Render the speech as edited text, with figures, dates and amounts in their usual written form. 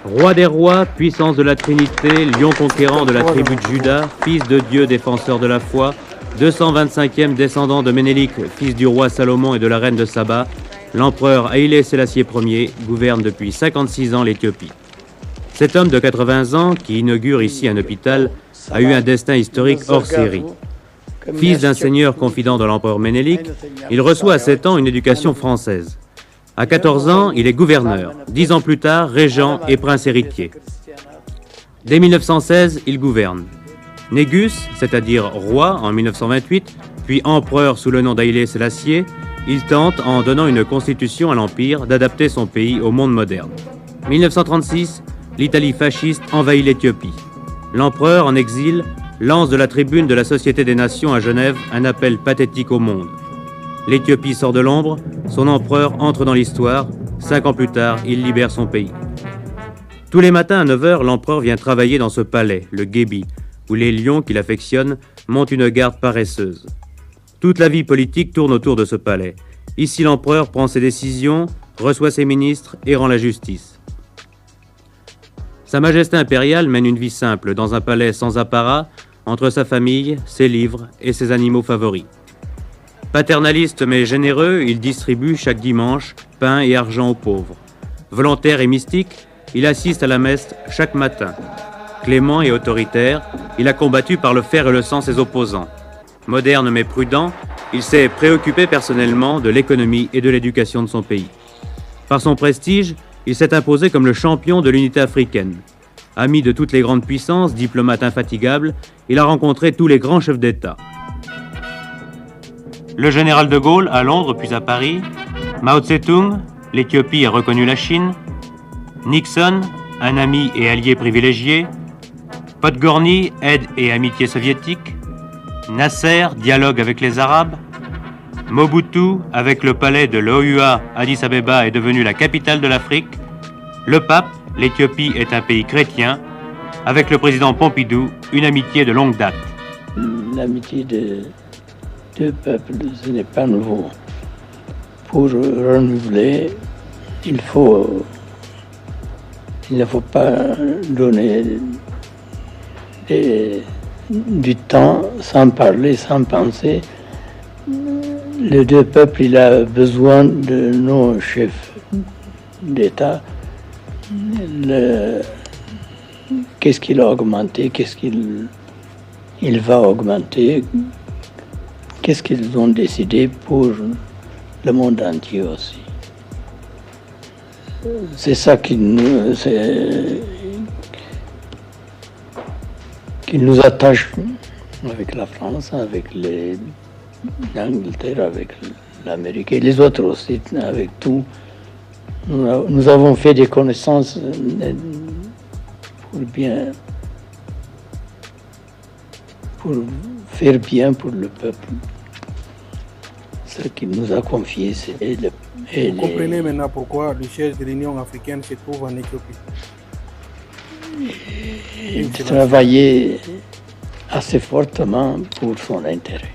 Roi des rois, puissance de la Trinité, lion conquérant de la tribu de Juda, fils de Dieu, défenseur de la foi, 225e descendant de Ménélik, fils du roi Salomon et de la reine de Saba, l'empereur Haïlé Sélassié Ier gouverne depuis 56 ans l'Éthiopie. Cet homme de 80 ans, qui inaugure ici un hôpital, a eu un destin historique hors série. Fils d'un seigneur confident de l'empereur Ménélik, il reçoit à 7 ans une éducation française. À 14 ans, il est gouverneur. 10 ans plus tard, régent et prince héritier. Dès 1916, il gouverne. Négus, c'est-à-dire roi en 1928, puis empereur sous le nom d'Haïlé Sélassié, il tente, en donnant une constitution à l'Empire, d'adapter son pays au monde moderne. 1936, l'Italie fasciste envahit l'Éthiopie. L'empereur, en exil, lance de la tribune de la Société des Nations à Genève un appel pathétique au monde. L'Éthiopie sort de l'ombre, son empereur entre dans l'histoire. 5 ans plus tard, il libère son pays. Tous les matins à 9 h, l'empereur vient travailler dans ce palais, le Gébi, où les lions qu'il affectionne montent une garde paresseuse. Toute la vie politique tourne autour de ce palais. Ici, l'empereur prend ses décisions, reçoit ses ministres et rend la justice. Sa Majesté impériale mène une vie simple dans un palais sans apparat, entre sa famille, ses livres et ses animaux favoris. Paternaliste mais généreux, il distribue chaque dimanche pain et argent aux pauvres. Volontaire et mystique, il assiste à la messe chaque matin. Clément et autoritaire, il a combattu par le fer et le sang ses opposants. Moderne mais prudent, il s'est préoccupé personnellement de l'économie et de l'éducation de son pays. Par son prestige, il s'est imposé comme le champion de l'unité africaine. Ami de toutes les grandes puissances, diplomate infatigable, il a rencontré tous les grands chefs d'État. Le général de Gaulle à Londres puis à Paris, Mao Tse-tung, l'Éthiopie a reconnu la Chine, Nixon, un ami et allié privilégié, Podgorny, aide et amitié soviétique, Nasser, dialogue avec les Arabes, Mobutu, avec le palais de l'OUA, Addis Abeba est devenu la capitale de l'Afrique, le pape, l'Éthiopie est un pays chrétien, avec le président Pompidou, une amitié de longue date. L'amitié de deux peuples, ce n'est pas nouveau. Pour renouveler, il ne faut pas donner du temps sans parler, sans penser. Les deux peuples, il a besoin de nos chefs d'État. Qu'est-ce qu'il a augmenté, qu'est-ce qu'il va augmenter, qu'est-ce qu'ils ont décidé pour le monde entier aussi. C'est ça qui nous attache avec la France, avec l'Angleterre, avec l'Amérique et les autres aussi, avec tout. Nous avons fait des connaissances pour faire bien pour le peuple. Ce qu'il nous a confié, c'est Vous comprenez maintenant pourquoi le siège de l'Union africaine se trouve en Éthiopie. Il travaillait assez fortement pour son intérêt.